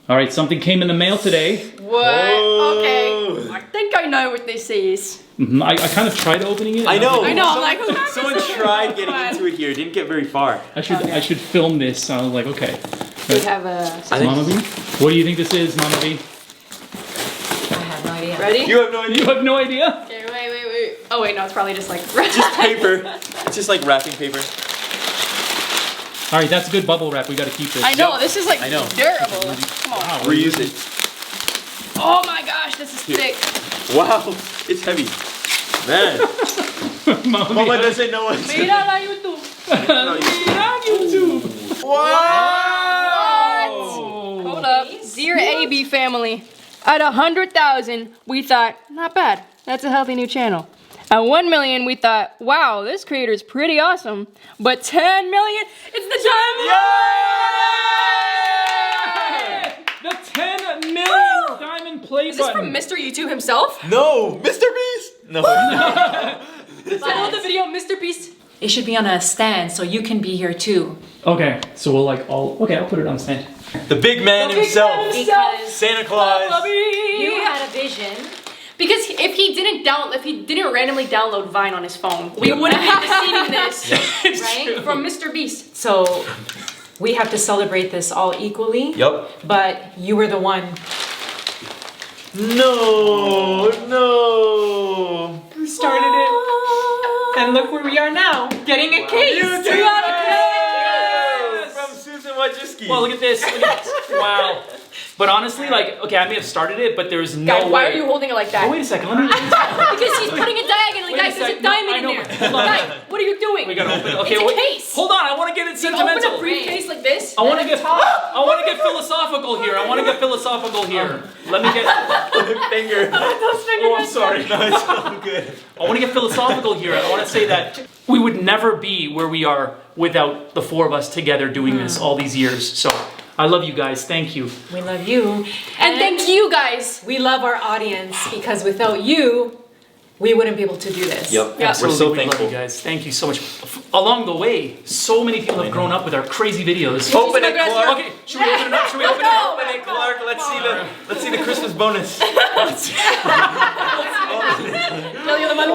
All right, something came in the mail today. What? Whoa. Okay. I think I know what this is. I kind of tried opening it. I know. I know. I'm like, who got Someone this? tried getting into it here. Didn't get very far. I should film this. So I was like, okay. We have a. I think- Mama B, what do you think this is, Mama B? I have no idea. Ready? You have no idea. You have no idea. Okay, wait. Oh wait, no, it's probably just like. Just paper. It's just like wrapping paper. All right, that's good bubble wrap. We got to keep this. I know this is like I know. durable. Come on. Wow. Reuse it. Oh my gosh, this is thick. Wow, it's heavy. Man, Mama Mama doesn't know what. Mira la YouTube. YouTube. Wow. Hold up. Dear AB family, at 100,000, we thought, not bad. That's a healthy new channel. At 1 million, we thought, wow, this creator is pretty awesome. But 10 million, it's the diamond! The 10 million diamond play Is this button. from Mr. YouTube himself? No, Mr. Beast. No. Follow the video, Mr. Beast. It should be on a stand so you can be here too. Okay, so we'll like all. Okay, I'll put it on stand. The big man himself. Because Santa Claus. you had a vision. Because if he didn't randomly download Vine on his phone, we wouldn't be receiving this, right? From Mr. Beast. So we have to celebrate this all equally. Yup. But you were the one. No. Who started it? And look where we are now, getting a case. You You got a Yes! From Susan Wojcicki. Well, look at this. Wow. But honestly, like, okay, I may have started it, but there's no Guys, way. why are you holding it like that? Oh, wait a second. Let me. Because he's putting it diagonally, Wait a guys. There's a sec. No, diamond I in know, there. but hold on. Guys, what are you doing? We gotta open it. Okay, It's a wait. case. Hold on. I want to get it Open sentimental. a briefcase like this. I want to get philosophical here. I want to get philosophical here. Let me get. finger. Oh, I'm sorry. No, it's all good. I want to get philosophical here. I want to say that we would never be where we are without the four of us together doing this all these years. So I love you guys. Thank you. We love you. And thank you, guys. We love our audience because without you, we wouldn't be able to do this. Yep. Yeah. We're so We love thankful. you guys. Thank you so much. Along the way, so many people have grown up with our crazy videos. Open it, Guys, Clark. Okay, should we open it up? Should we open it Let's up? go. Open it, Clark. Let's see the Christmas bonus. Tell you the money.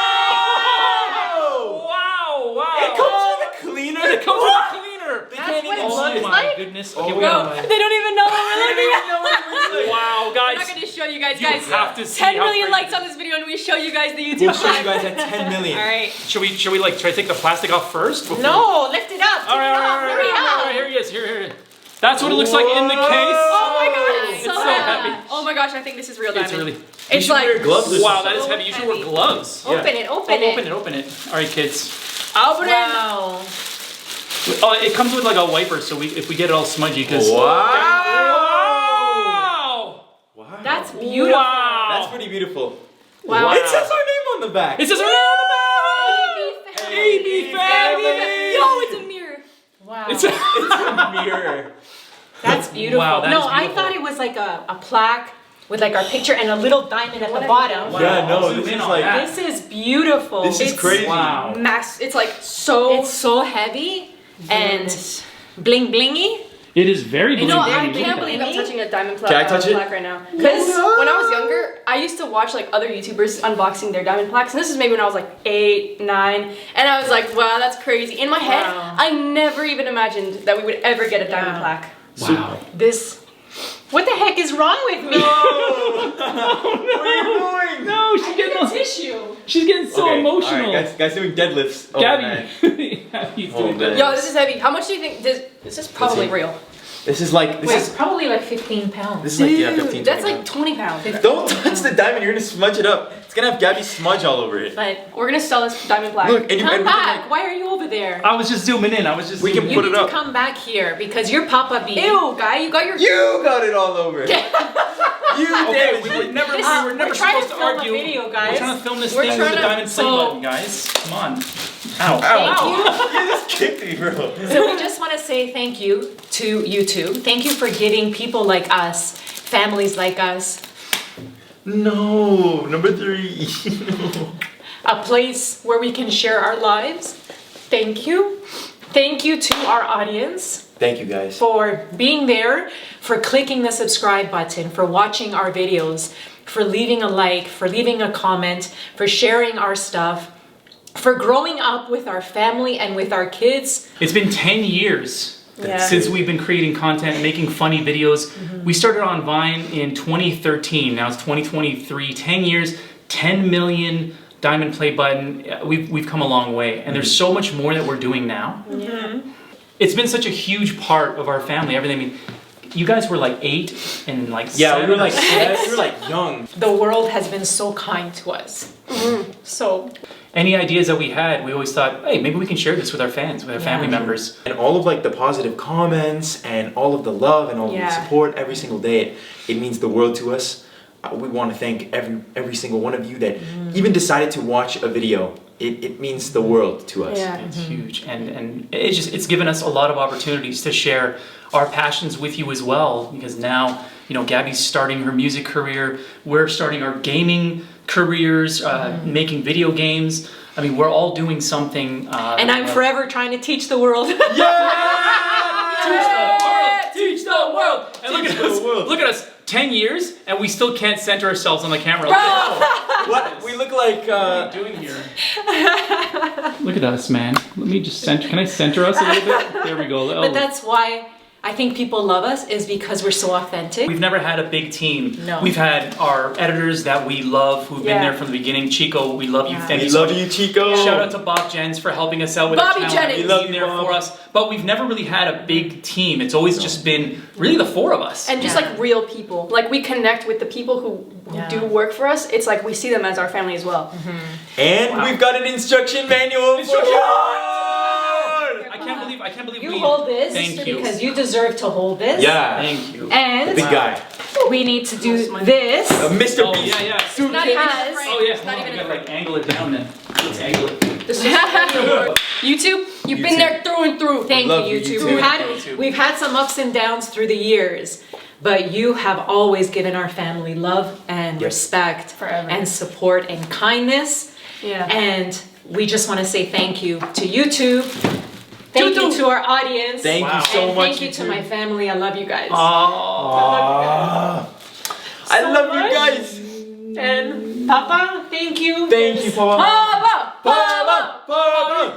Wow! Wow! It comes with a cleaner. It comes with a cleaner. They can't what even it Oh looks see my like? goodness. Oh, Okay, no. wait. They don't even know what we're looking at. Wow, I'm guys. not going to show you guys. You have to see 10 how million crazy likes on this video and we show you guys the YouTube We'll show you live. guys at 10 million. All right. Should we like try to take the plastic off first? before- No, lift it up. All right, all right, Hurry up. all right, here he is. Here. That's what it looks like in the case. Oh my god, it's It's so so heavy. heavy. Oh my gosh, I think this is real It's diamond. really. It's like wear gloves or Wow, something. that is heavy. You should wear gloves. Open it, open it. Open it. All right, kids. Open it. Wow. Oh, it comes with like a wiper, so if we get it all smudgy, because. Wow! Wow! That's beautiful. Wow! That's pretty beautiful. Wow. It says our name on the back. It says our name on the back! AB family! Yo, it's a mirror. Wow. It's a- It's a mirror. That's beautiful. Wow, that no, is I beautiful. thought it was like a plaque with like our picture and a little diamond at the bottom. Wow, Yeah, no, I'll zoom this in is on like- that. This is beautiful. This is It's crazy. Wow. It's like so. It's so heavy and bling blingy. It is very You know, blingy. I Look at can't that. believe I'm touching a diamond Can I touch it? plaque right now. Because when I was younger, I used to watch like other YouTubers unboxing their diamond plaques. And this is maybe when I was like 8, 9. And I was like, wow, that's crazy. In my head, Wow. I never even imagined that we would ever get a diamond Yeah. plaque. Wow. This. What the heck is wrong with me? What are you doing? No, she's getting tissue. She's getting so Okay, emotional. Alright, guys doing deadlifts. Oh, Gabby, man. Gabby's Oh, doing man. that. Yo, this is heavy. How much do you think this is probably see. real? This is like Wait, it's probably like 15 pounds. this is like yeah, 15. That's 20 like 20 pounds. Don't touch the diamond. You're gonna smudge it up. It's gonna have Gabby's smudge all over it. But We're gonna sell this diamond plaque. Look, and, come and back. Why are you over there? I was just zooming in. We can You put need it to up. come back here because you're Papa B. Ew, guy, you got your. You got it all over. You Okay, damaged we it. were never, This- we were never we're trying supposed to to film a argue. video, We're guys. trying to film this We're thing with trying the to- diamond play so- button, guys. Come on. Ow. Thank Ow. you. You just kicked me, bro. So we just want to say thank you to you two. Thank you for giving people like us, families like us, No, number 3. a place where we can share our lives. Thank you. Thank you to our audience. Thank you guys. For being there, for clicking the subscribe button, for watching our videos, for leaving a like, for leaving a comment, for sharing our stuff, for growing up with our family and with our kids. It's been 10 years Yeah. since we've been creating content, making funny videos. We started on Vine in 2013. Now it's 2023. 10 years, 10 million diamond play button. We've come a long way, and there's so much more that we're doing now. It's been such a huge part of our family. Everything. I mean, you guys were like 8 and like 7. We were like young. The world has been so kind to us. So any ideas that we had, we always thought, hey, maybe we can share this with our fans, with our family members. And all of like the positive comments and all of the love and all of the support every single day, it means the world to us. We want to thank every single one of you that even decided to watch a video. It means the world to us. Yeah. It's huge, and it's given us a lot of opportunities to share our passions with you as well. Because now, you know, Gabby's starting her music career. We're starting our gaming careers, making video games. I mean, we're all doing something. and I'm forever trying to teach the world. Teach the world! And look at us! Look at us! 10 years, and we still can't center ourselves on the camera. What? We look like. What are you doing here? Look at us, man. Let me just center. Can I center us a little bit? There we go. But that's why I think people love us, is because we're so authentic. We've never had a big team. No. We've had our editors that we love, who've been there from the beginning. Chico, we love you. Thank We you so love much. you, Chico. Shout out to Bob Jens for helping us out with Bobby our channel. Jennings. He's We love been you, there Bob. for us. But we've never really had a big team. It's always just been really the 4 of us. And just like real people. Like we connect with the people who do work for us. It's like we see them as our family as well. And we've got an instruction manual. I can't believe You we hold this Thank you. because you deserve to hold this. Yeah. Thank you. And Big guy. we need to do this. Mr. Oh Beast. yeah. Not even Has- a frame. Oh yeah. It's not even We a gotta like angle it down then. Let's angle it. YouTube, you've been there through and through. Thank love you, you, YouTube. YouTube. We've had some ups and downs through the years, but you have always given our family love and respect Forever. and support and kindness. Yeah. And we just want to say thank you to YouTube. Thank you to our audience. Thank you so and much. thank you to my family. I love you guys. I love you guys. And Papa, thank you. Thank you, Papa. Papa! Papa.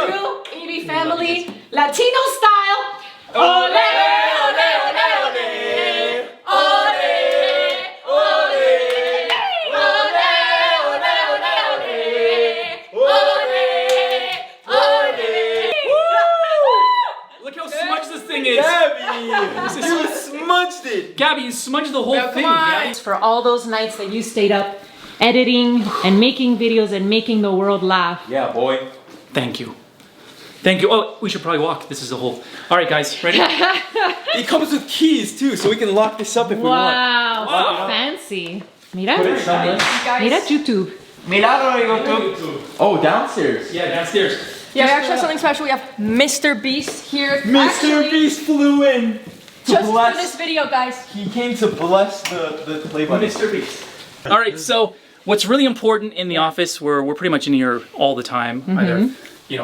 True EB family, Latino style. Ole, ole, ole, ole. Ole, ole. Ole, ole, ole, ole. Ole, ole. Look how smudged this thing is. Gabby, you smudged it. Gabby, you smudged the whole thing. on. Gabby. For all those nights that you stayed up editing and making videos and making the world laugh. Yeah, boy. Thank you. Thank you. Oh, we should probably walk. This is the whole. All right, guys, ready? It comes with keys too, so we can lock this up if we want. Wow, fancy. Mira, Put it somewhere. mira YouTube. Oh, downstairs. Yeah, downstairs. Yeah, we actually have something special. We have Mr. Beast here. Mr. Actually, Beast flew in to just for bless. this video, guys. He came to bless the play button. Mr. Beast. All right, so what's really important in the office, we're pretty much in here all the time, either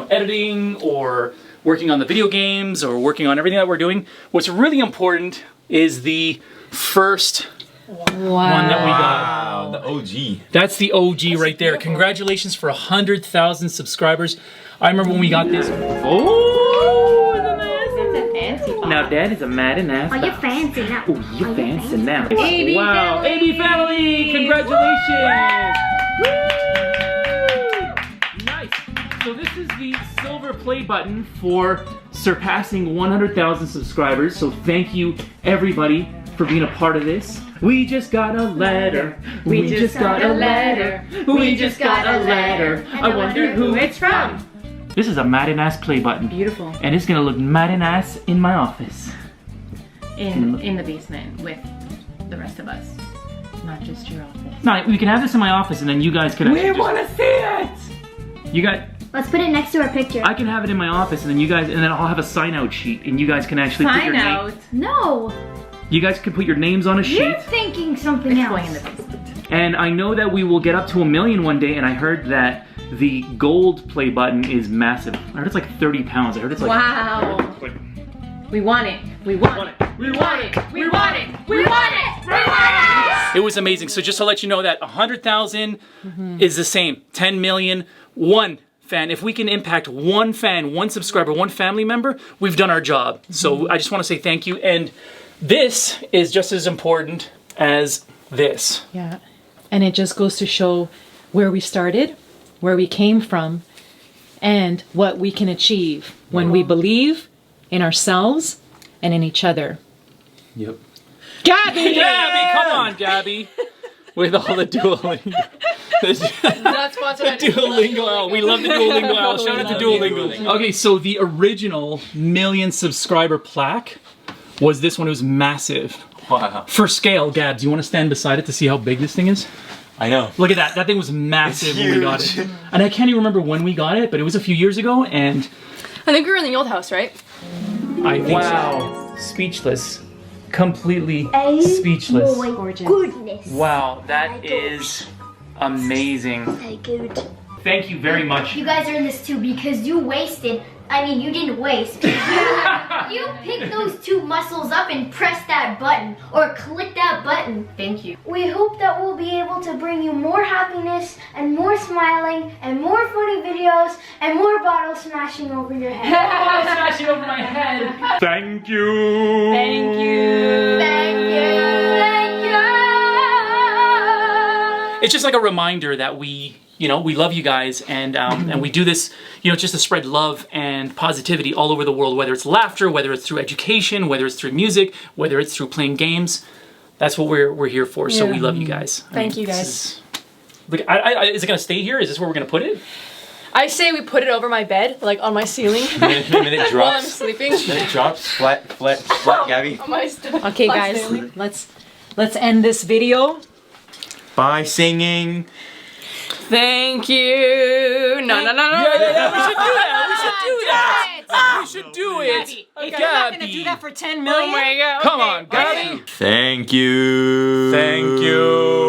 editing or working on the video games or working on everything that we're doing. What's really important is the first one that we got. Wow, the OG. That's the OG right there. Congratulations for 100,000 subscribers. I remember when we got this. Oh, That's a fancy one. now Dad is a mad and ass. Oh, you're fancy now. Oh, you fancy now. AB Wow, family. AB family, congratulations! Woo! Nice. So this is the silver play button for surpassing 100,000 subscribers. So thank you everybody for being a part of this. We just got a letter. We just got a letter. We just got a letter. I wonder who it's from. This is a mad and ass play button. Beautiful. And it's gonna look mad and ass in my office. In the basement with the rest of us, not just your office. No, we can have this in my office, and then you guys can. We want to see it. You got. Let's put it next to our picture. I can have it in my office, and then you guys, and then I'll have a sign-out sheet, and you guys can actually put your Sign out. name. No, You guys can put your names on a sheet. you're thinking something It's else. going in the basement. And I know that we will get up to 1 million one day, and I heard that the gold play button is massive. I heard it's like 30 pounds. I heard it's like. Wow. We want it. We want it. We want it. We want it. We want it. We want it. It was amazing. So just to let you know that 100,000 is the same. 10 million, one fan. If we can impact one fan, one subscriber, one family member, we've done our job. So I just want to say thank you. And this is just as important as this. Yeah. And it just goes to show where we started, where we came from, and what we can achieve when we believe in ourselves and in each other. Yep. Gabby! Gabby, come on, Gabby. With all the Duolingo. Not sponsored by Duolingo owl. We love the Duolingo owl. Shout out to Duolingo. Okay, so the original 1 million subscriber plaque was this one. It was massive. Wow. For scale, Gabs, you want to stand beside it to see how big this thing is? I know. Look at that. That thing was massive It's when we got huge. it. And I can't even remember when we got it, but it was a few years ago, and I think we were in the old house, right? I think so. Speechless. Completely speechless. My Gorgeous. goodness. Wow, that is amazing. So good. Thank you very much. You guys are in this too because you wasted. I mean, you didn't waste. You picked those two muscles up and pressed that button or click that button. Thank you. We hope that we'll be able to bring you more happiness and more smiling and more funny videos and more bottle smashing over your head. Smashing over my head. Thank you. Thank you. Thank you. Thank you. It's just like a reminder that we love you guys, and we do this, just to spread love and positivity all over the world, whether it's laughter, whether it's through education, whether it's through music, whether it's through playing games. That's what we're here for. So we love you guys. Thank you, this guys. Is it gonna stay here? Is this where we're gonna put it? I say we put it over my bed, like on my ceiling, Then it while I'm drops. sleeping. Then it drops. Flat, Gabby. On my st- Okay, flat guys, ceiling. let's end this video. By singing. Thank you. No. We should do that. We should do it. If you're not gonna do that for 10 million, Oh my god. Come on, Gabby. Thank you. Thank you.